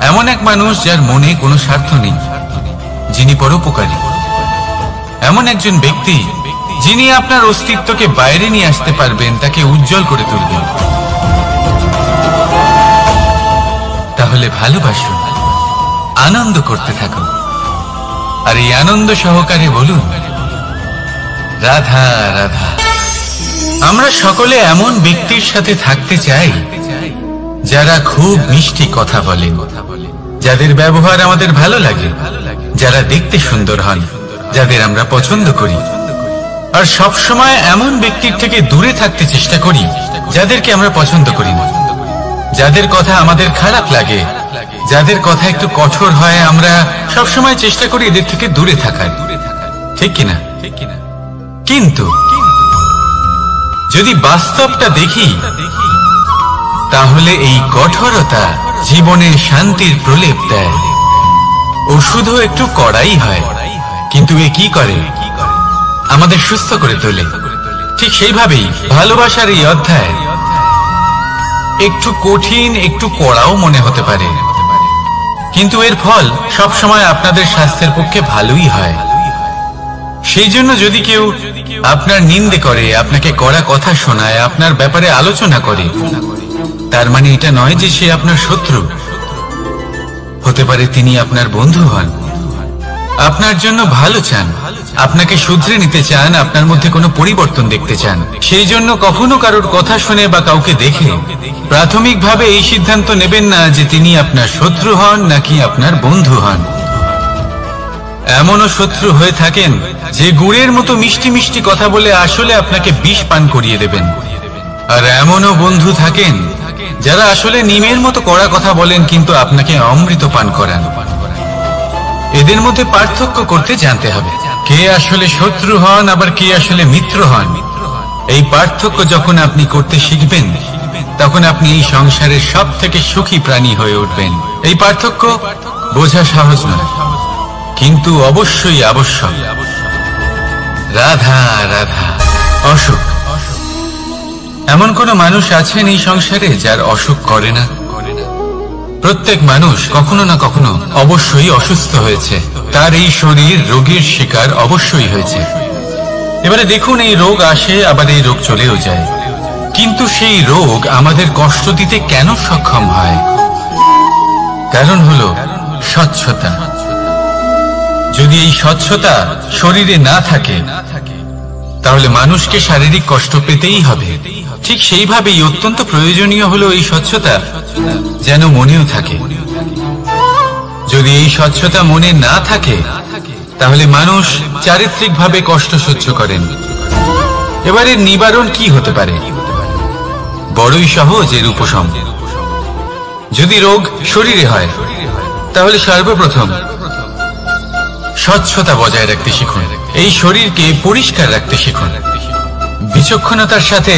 এমন এক মানুষ যার মনে কোনো স্বার্থ নেই, যিনি পরোপকারী, এমন একজন ব্যক্তি যিনি আপনার অস্তিত্বকে বাইরে নিয়ে আসতে পারবেন, তাকে উজ্জ্বল করে তুলবেন। তাহলে ভালোবাসুন, আনন্দ করতে থাকুন, আর এই আনন্দ সহকারে বলুন রাধা রাধা। আমরা সকলে এমন ব্যক্তির সাথে থাকতে চাই যারা খুব মিষ্টি কথা বলেন, যাদের ব্যবহার আমাদের ভালো লাগে, যারা দেখতে সুন্দর হন, যাদের আমরা পছন্দ করি। আর সব সময় এমন ব্যক্তির থেকে দূরে থাকতে চেষ্টা করি যাদেরকে আমরা পছন্দ করি না, যাদের কথা আমাদের খারাপ লাগে, যাদের কথা একটু কঠোর হয়। আমরা সব সময় চেষ্টা করি এদের থেকে দূরে থাকার, ঠিক কিনা? কিন্তু যদি বাস্তবটা দেখি, তাহলে এই কঠোরতা জীবনে শান্তির প্রলেপ দেয়। ওষুধও একটু কড়াই হয়, কিন্তু এ কি করে? আমাদের সুস্থ করে তোলে। ঠিক সেইভাবেই ভালোবাসার এই অধ্যায় একটু কঠিন, একটু কড়াও মনে হতে পারে, কিন্তু এর ফল সবসময় আপনাদের স্বাস্থ্যের পক্ষে ভালোই হয়। সেই জন্য যদি কেউ আপনার নিন্দে করে, আপনাকে কড়া কথা শোনায়, আপনার ব্যাপারে আলোচনা করে, তার মানে এটা নয় যে সে আপনার শত্রু। হতে পারে তিনি আপনার বন্ধু হন, আপনার জন্য ভালো চান, আপনাকে শুধরে নিতে চান, আপনার মধ্যে কোনো পরিবর্তন দেখতে চান। সেই জন্য কখনো কারোর কথা শুনে বা কাউকে দেখে প্রাথমিকভাবে এই সিদ্ধান্ত নেবেন না যে তিনি আপনার শত্রু হন নাকি আপনার বন্ধু হন। এমনও শত্রু হয়ে থাকেন যে গুড়ের মতো মিষ্টি মিষ্টি কথা বলে আসলে আপনাকে বিষ পান করিয়ে দেবেন। আর এমনও বন্ধু থাকেন যারা আসলে নিমের মতো কড়া কথা বলেন, কিন্তু আপনাকে অমৃত পান করান। এদের মধ্যে পার্থক্য করতে জানতে হবে, কে আসলে শত্রু হন আবার কে আসলে মিত্র হন। এই পার্থক্য যখন আপনি করতে শিখবেন, তখন আপনি এই সংসারের সব থেকে সুখী প্রাণী হয়ে উঠবেন। এই পার্থক্য বোঝা সহজ নয়, কিন্তু অবশ্যই আবশ্যক। রাধা রাধা। অসুখ। এমন কোন মানুষ আছেন এই সংসারে যার অসুখ করে না? প্রত্যেক মানুষ কখনো না কখনো অবশ্যই অসুস্থ হয়েছে, তার এই শরীর রোগের শিকার অবশ্যই হয়েছে। এবারে দেখুন, এই রোগ আসে আবার এই রোগ চলেও যায়, কিন্তু সেই রোগ আমাদের কষ্ট দিতে কেন সক্ষম হয়? কারণ হলো স্বচ্ছতা। যদি এই স্বচ্ছতা শরীরে না থাকে, তাহলে মানুষকে শারীরিক কষ্ট পেতেই হবে। ঠিক সেইভাবেই অত্যন্ত প্রয়োজনীয় হলো এই স্বচ্ছতা যেন মনেও থাকে। যদি এই স্বচ্ছতা মনে না থাকে, তাহলে মানুষ চারিত্রিকভাবে কষ্ট সহ্য করেন। এবারে নিবারণ কি হতে পারে? বড়ই সহজ এর উপশম। যদি রোগ শরীরে হয়, তাহলে সর্বপ্রথম স্বচ্ছতা বজায় রাখতে শিখুন, এই শরীরকে পরিষ্কার রাখতে শিখুন। বিচক্ষণতার সাথে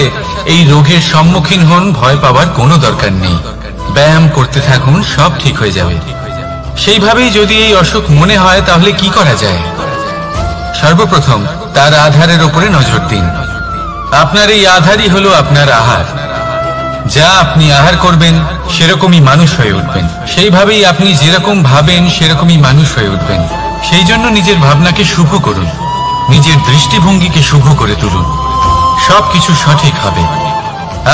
এই রোগের সম্মুখীন হন, ভয় পাওয়ার কোনো দরকার নেই। ব্যায়াম করতে থাকুন, সব ঠিক হয়ে যাবে। সেইভাবেই যদি এই অসুখ মনে হয়, তাহলে কি করা যায়? সর্বপ্রথম তার আধারের উপরে নজর দিন। আপনার এই আধারই হলো আপনার আহার। যা আপনি আহার করবেন, সেরকমই মানুষ হয়ে উঠবেন। সেইভাবেই আপনি যেরকম ভাবেন, সেরকমই মানুষ হয়ে উঠবেন। সেই জন্য নিজের ভাবনাকে শুভ করুন, নিজের দৃষ্টিভঙ্গিকে শুভ করে তুলুন, সবকিছু সঠিক হবে।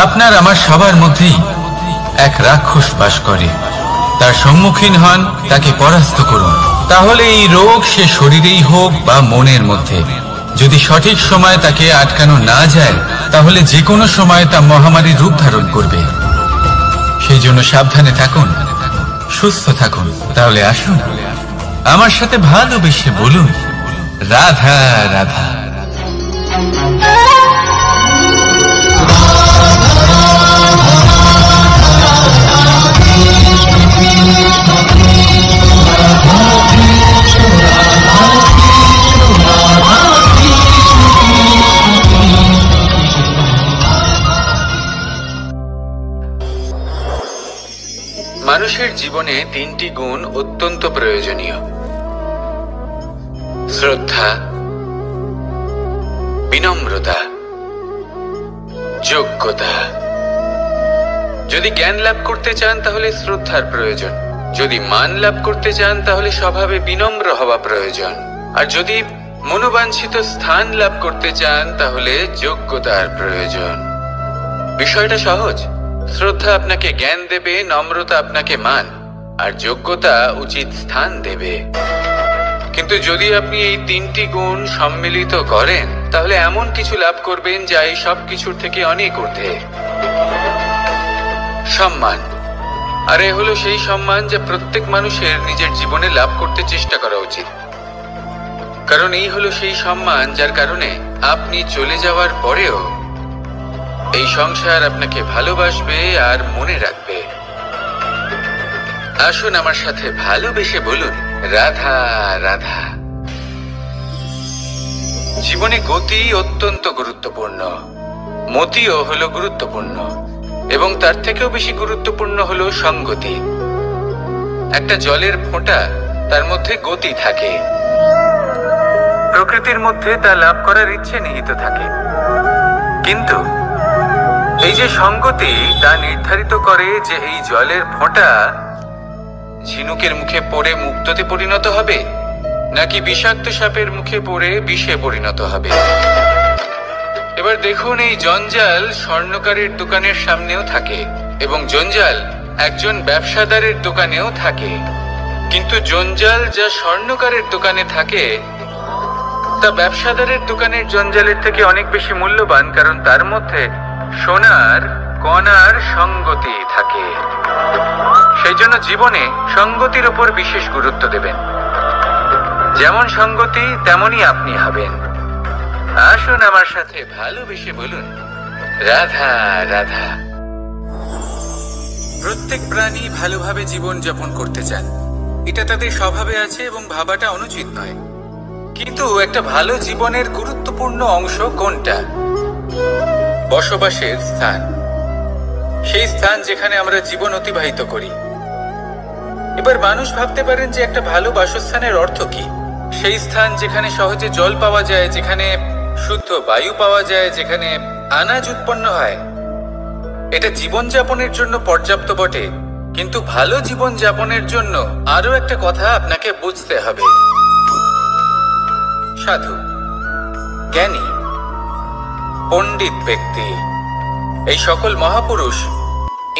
আপনার আমার সবার মধ্যেই এক রাক্ষস বাস করে, তার সম্মুখীন হন, তাকে পরাস্ত করুন। তাহলে এই রোগ সে শরীরেই হোক বা মনের মধ্যে, যদি সঠিক সময় তাকে আটকানো না যায়, তাহলে যে কোনো সময় তা মহামারীর রূপ ধারণ করবে। সেই জন্য সাবধানে থাকুন, সুস্থ থাকুন। তাহলে আসুন আমার সাথে ভালোবেসে বলুন রাধা রাধা। মানুষের জীবনে তিনটি গুণ অত্যন্ত প্রয়োজনীয়: শ্রদ্ধা, বিনম্রতা, যোগ্যতা। যদি জ্ঞান লাভ করতে চান তাহলে শ্রদ্ধার প্রয়োজন, যদি মান লাভ করতে চান তাহলে স্বভাবে বিনম্র হওয়া প্রয়োজন, আর যদি মনোবাঞ্ছিত স্থান লাভ করতে চান তাহলে যোগ্যতার প্রয়োজন। বিষয়টা সহজ। শ্রদ্ধা আপনাকে জ্ঞান দেবে, নম্রতা আপনাকে মান, আর যোগ্যতা উচিত স্থান দেবে। কিন্তু যদি আপনি এই তিনটি গুণ সম্মিলিত করেন তাহলে এমন কিছু লাভ করবেন যা এই সব কিছুর থেকে অনেক ঊর্ধ্বে। সম্মান। আর এ হলো সেই সম্মান যা প্রত্যেক মানুষের নিজের জীবনে লাভ করতে চেষ্টা করা উচিত, কারণ এই হলো সেই সম্মান যার কারণে আপনি চলে যাওয়ার পরেও এই সংসার আপনাকে ভালোবাসবে আর মনে রাখবে। আসুন আমার সাথে ভালোবেসে বলুন, রাধা রাধা। জীবনে গতি অত্যন্ত গুরুত্বপূর্ণ, মতিও হলো গুরুত্বপূর্ণ, এবং তার থেকেও বেশি গুরুত্বপূর্ণ হলো সঙ্গতি। একটা জলের ফোঁটা, তার মধ্যে গতি থাকে, প্রকৃতির মধ্যে তা লাভ করার ইচ্ছে নিহিত থাকে, কিন্তু এই যে সঙ্গতি তা নির্ধারিত করে যে এই জলের ফোঁটা ঝিনুকের মুখে পড়ে মুক্ততে পরিণত হবে নাকি বিষাক্ত সাপের মুখে পড়ে বিষে পরিণত হবে। এবার দেখুন, এই জঞ্জাল স্বর্ণকারের দোকানের সামনেও থাকে এবং জঞ্জাল একজন ব্যবসাদারের দোকানেও থাকে, কিন্তু জঞ্জাল যা স্বর্ণকারের দোকানে থাকে তা ব্যবসাদারের দোকানের জঞ্জালের থেকে অনেক বেশি মূল্যবান, কারণ তার মধ্যে সোনার কণার সঙ্গতি থাকে। সেই জন্য জীবনে সঙ্গতির উপর বিশেষ গুরুত্ব দেবেন। যেমন সঙ্গতি তেমনই আপনি হবেন। আসুন আমার সাথে ভালোবেসে বলুন, রাধা রাধা। প্রত্যেক প্রাণী ভালোভাবে জীবন যাপন করতে চান, এটা তাদের স্বভাবে আছে এবং ভাবাটা অনুচিত নয়। কিন্তু একটা ভালো জীবনের গুরুত্বপূর্ণ অংশ কোনটা? বসবাসের স্থান, সেই স্থান যেখানে আমরা জীবন অতিবাহিত করি। এবার মানুষ ভাবতে পারেন যে একটা ভালো বাসস্থানের অর্থ কি? সেই স্থান যেখানে সহজে জল পাওয়া যায়, যেখানে শুদ্ধ বায়ু পাওয়া যায়, যেখানে আনাজ উৎপন্ন হয়। এটা জীবনযাপনের জন্য পর্যাপ্ত বটে, কিন্তু ভালো জীবনযাপনের জন্য আরো একটা কথা আপনাকে বুঝতে হবে। সাধু, জ্ঞানী, পণ্ডিত ব্যক্তি, এই সকল মহাপুরুষ,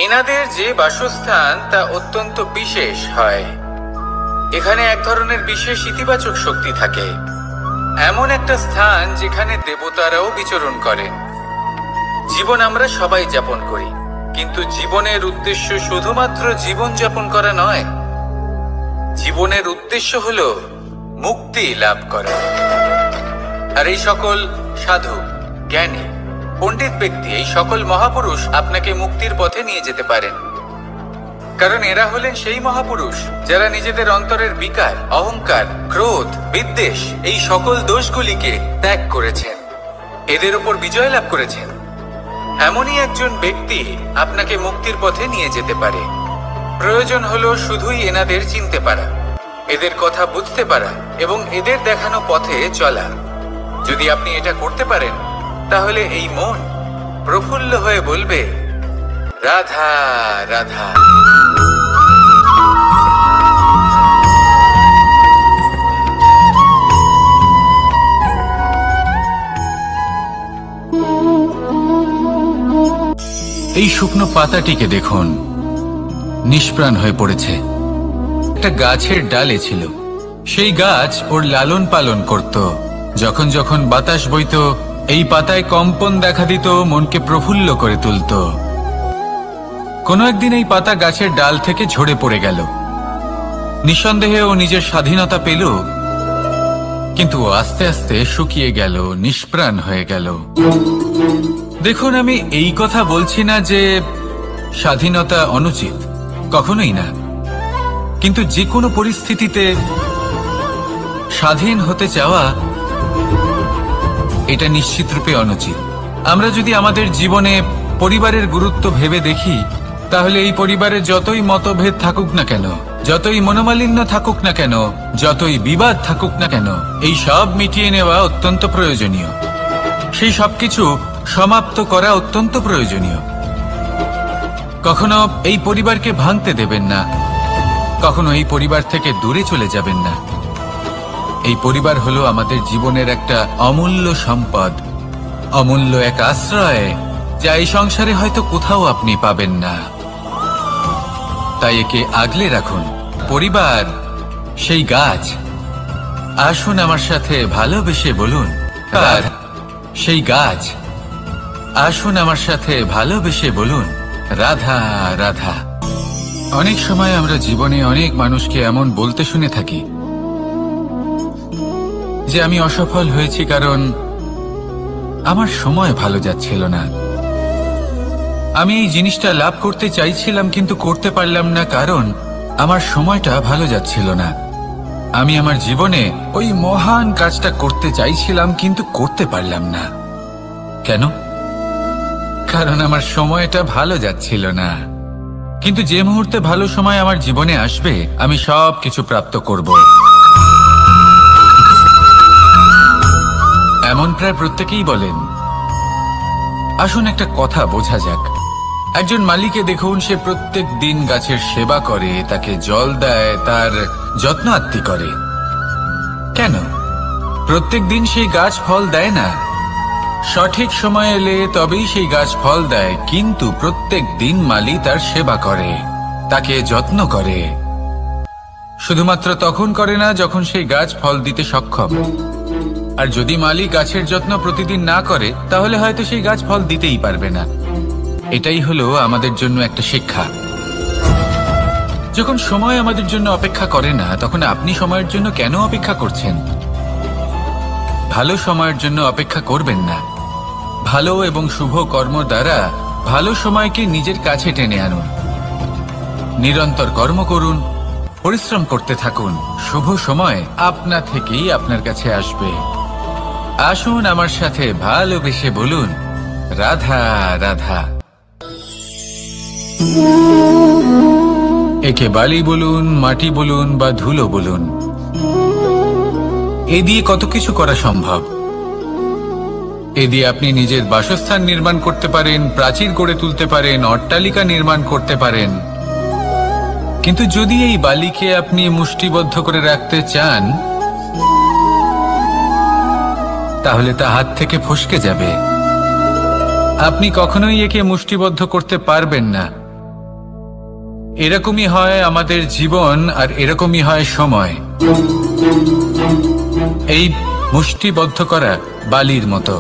এনাদের যে বাসস্থান তা অত্যন্ত বিশেষ হয়। এখানে এক ধরনের বিশেষ ইতিবাচক শক্তি থাকে, এমন একটা স্থান যেখানে দেবতারাও বিচরণ করেন। জীবন আমরা সবাই যাপন করি, কিন্তু জীবনের উদ্দেশ্য শুধুমাত্র জীবন যাপন করা নয়। জীবনের উদ্দেশ্য হলো মুক্তি লাভ করা। আর এই সকল সাধু, জ্ঞানী, পণ্ডিত ব্যক্তি, এই সকল মহাপুরুষ আপনাকে মুক্তির পথে নিয়ে যেতে পারেন, কারণ এরা হলেন সেই মহাপুরুষ যারা নিজেদের অন্তরের বিকার, অহংকার, ক্রোধ, বিদ্বেষ, এই সকল দোষগুলিকে ত্যাগ করেছেন, এদের উপর বিজয় লাভ করেছেন। এমনই একজন ব্যক্তি আপনাকে মুক্তির পথে নিয়ে যেতে পারে। প্রয়োজন হলো শুধুই এনাদের চিনতে পারা, এদের কথা বুঝতে পারা এবং এদের দেখানো পথে চলা। যদি আপনি এটা করতে পারেন তাহলে এই মন প্রফুল্ল হয়ে বলবে, রাধা রাধা। এই শুকনো পাতাটিকে দেখুন, নিষ্প্রাণ হয়ে পড়েছে। একটা গাছের ডালে ছিল, সেই গাছ ওর লালন পালন করত। যখন যখন বাতাস বইত, এই পাতায় কম্পন দেখা দিত, মনকে প্রফুল্ল করে তুলত। কোনো একদিন এই পাতা গাছের ডাল থেকে ঝরে পড়ে গেল। নিঃসন্দেহে ও নিজের স্বাধীনতা পেল, কিন্তু আস্তে আস্তে শুকিয়ে গেল, নিষ্প্রাণ হয়ে গেল। দেখুন, আমি এই কথা বলছি না যে স্বাধীনতা অনুচিত, কখনোই না, কিন্তু যে কোনো পরিস্থিতিতে স্বাধীন হতে চাওয়া এটা নিশ্চিত রূপে অনুচিত। আমরা যদি আমাদের জীবনে পরিবারের গুরুত্ব ভেবে দেখি, তাহলে এই পরিবারে যতই মতভেদ থাকুক না কেন, যতই মনোমালিন্য থাকুক না কেন, যতই বিবাদ থাকুক না কেন, এই সব মিটিয়ে নেওয়া অত্যন্ত প্রয়োজনীয়। সেই সবকিছু সমাপ্ত করা অত্যন্ত প্রয়োজনীয়। কখনো এই পরিবারকে ভাঙতে দেবেন না, কখনো এই পরিবার থেকে দূরে চলে যাবেন না। এই পরিবার হলো আমাদের জীবনের একটা অমূল্য সম্পদ, অমূল্য এক আশ্রয়, যা এই সংসারে হয়তো কোথাও আপনি পাবেন না। তাই একে আগলে রাখুন। পরিবার সেই গাছ, আসুন আমার সাথে ভালোবেসে বলুন, আর সেই গাছ, আসুন আমার সাথে ভালোবেসে বলুন, রাধা রাধা। অনেক সময় আমরা জীবনে অনেক মানুষকে এমন বলতে শুনে থাকি যে আমি অসফল হয়েছি কারণ আমার সময় ভালো যাচ্ছিল না। আমি এই জিনিসটা লাভ করতে চাইছিলাম কিন্তু করতে পারলাম না কারণ আমার সময়টা ভালো যাচ্ছিল না। আমি আমার জীবনে ওই মহান কাজটা করতে চাইছিলাম কিন্তু করতে পারলাম না। কেন? কারণ আমার সময়টা ভালো যাচ্ছিল না। কিন্তু যে মুহূর্তে ভালো সময় আমার জীবনে আসবে আমি সব কিছু প্রাপ্ত করব। এমন প্রায় প্রত্যেকেই বলেন। আসুন একটা কথা বোঝা যাক। একজন মালিকে দেখুন, সে প্রত্যেক দিন গাছের সেবা করে, তাকে জল দেয়, তার যত্ন আত্তি করে। কেন? প্রত্যেক দিন সেই গাছ ফল দেয় না। সঠিক সময় এলে তবেই সেই গাছ ফল দেয়, কিন্তু প্রত্যেক দিন মালি তার সেবা করে, তাকে যত্ন করে। শুধুমাত্র তখন করে না যখন সেই গাছ ফল দিতে সক্ষম। আর যদি মালি গাছের যত্ন প্রতিদিন না করে তাহলে হয়তো সেই গাছ ফল দিতেই পারবে না। এটাই হলো আমাদের জন্য একটা শিক্ষা। যখন সময় আমাদের জন্য অপেক্ষা করে না তখন আপনি সময়ের জন্য কেন অপেক্ষা করছেন? ভালো সময়ের জন্য অপেক্ষা করবেন না। ভালো এবং শুভ কর্ম দ্বারা ভালো সময়কে নিজের কাছে টেনে আনুন। নিরন্তর কর্ম করুন, পরিশ্রম করতে থাকুন। শুভ সময় আপনা থেকেই আপনার কাছে আসবে। আসুন আমার সাথে ভালোবেসে বলুন, রাধা রাধা। একে বালি বলুন, মাটি বলুন বা ধুলো বলুন, এ দিয়ে কত কিছু করা সম্ভব। এ দিয়ে আপনি নিজের বাসস্থান নির্মাণ করতে পারেন, প্রাচীর গড়ে তুলতে পারেন, অট্টালিকা নির্মাণ করতে পারেন। কিন্তু যদি এই বালিকে আপনি মুষ্টিবদ্ধ করে রাখতে চান তাহলে তা হাত থেকে ফসকে যাবে। আপনি কখনোই একে মুষ্টিবদ্ধ করতে পারবেন না। এরকমই হয় আমাদের জীবন, আর এরকমই হয় সময়। এই মুষ্টিবদ্ধ করা বালির মতো।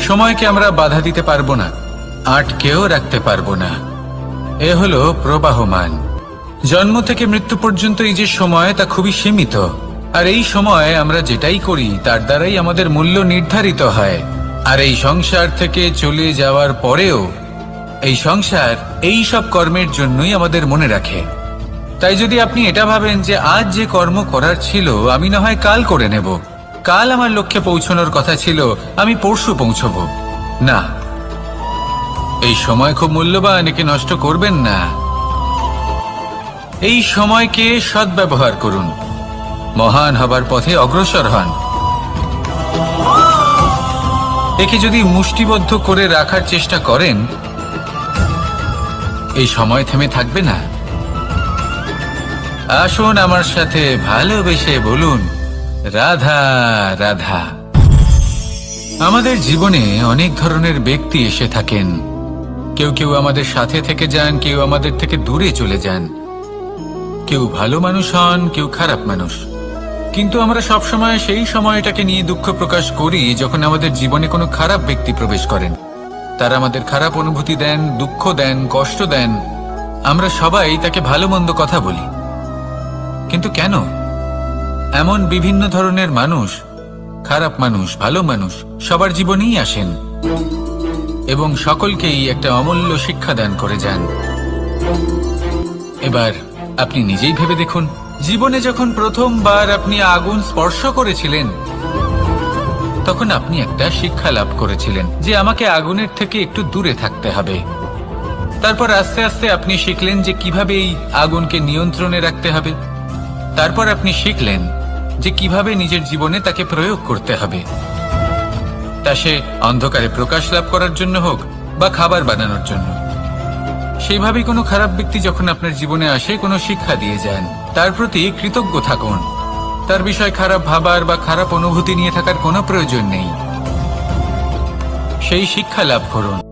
সময়কে আমরা বাধা দিতে পারবো না, আটকেও রাখতে পারবো না। এ হলো প্রবাহমান। জন্ম থেকে মৃত্যু পর্যন্ত এই যে সময়, তা খুবই সীমিত। আর এই সময় আমরা যেটাই করি তার দ্বারাই আমাদের মূল্য নির্ধারিত হয়। আর এই সংসার থেকে চলে যাওয়ার পরেও এই সংসার এই সব কর্মের জন্যই আমাদের মনে রাখে। তাই যদি আপনি এটা ভাবেন যে আজ যে কর্ম করার ছিল আমি না হয় কাল করে নেব, কাল আমার লক্ষ্যে পৌঁছানোর কথা ছিল আমি পরশু পৌঁছব, না, এই সময় খুব মূল্যবান, একে নষ্ট করবেন না। এই সময়কে সদ্ব্যবহার করুন, মহান হবার পথে অগ্রসর হন। একে যদি মুষ্টিবদ্ধ করে রাখার চেষ্টা করেন এই সময় থেমে থাকবে না। আসুন আমার সাথে ভালোবেসে বলুন, রাধা রাধা। আমাদের জীবনে অনেক ধরনের ব্যক্তি এসে থাকেন। কেউ কেউ আমাদের সাথে থেকে যান, কেউ আমাদের থেকে দূরে চলে যান। কেউ ভালো মানুষ হন, কেউ খারাপ মানুষ। কিন্তু আমরা সবসময় সেই সময়টাকে নিয়ে দুঃখ প্রকাশ করি যখন আমাদের জীবনে কোনো খারাপ ব্যক্তি প্রবেশ করেন। তারা আমাদের খারাপ অনুভূতি দেন, দুঃখ দেন, কষ্ট দেন। আমরা সবাই তাকে ভালো মন্দ কথা বলি। কিন্তু কেন? এমন বিভিন্ন ধরনের মানুষ, খারাপ মানুষ, ভালো মানুষ সবার জীবনেই আসেন এবং সকলকেই একটা অমূল্য শিক্ষা দান করে যান। এবার আপনি নিজেই ভেবে দেখুন, জীবনে যখন প্রথমবার আপনি আগুন স্পর্শ করেছিলেন তখন আপনি একটা শিক্ষা লাভ করেছিলেন যে আমাকে আগুনের থেকে একটু দূরে থাকতে হবে। তারপর আস্তে আস্তে আপনি শিখলেন যে কিভাবে এই আগুনকে নিয়ন্ত্রণে রাখতে হবে। তারপর আপনি শিখলেন যে কিভাবে নিজের জীবনে তাকে প্রয়োগ করতে হবে, তা সে অন্ধকারে প্রকাশ লাভ করার জন্য হোক বা খাবার বানানোর জন্য। সেইভাবেই কোনো খারাপ ব্যক্তি যখন আপনার জীবনে আসে কোনো শিক্ষা দিয়ে যান, তার প্রতি কৃতজ্ঞ থাকুন। তার বিষয় খারাপ ভাবার বা খারাপ অনুভূতি নিয়ে থাকার কোনো প্রয়োজন নেই। সেই শিক্ষা লাভ করুন।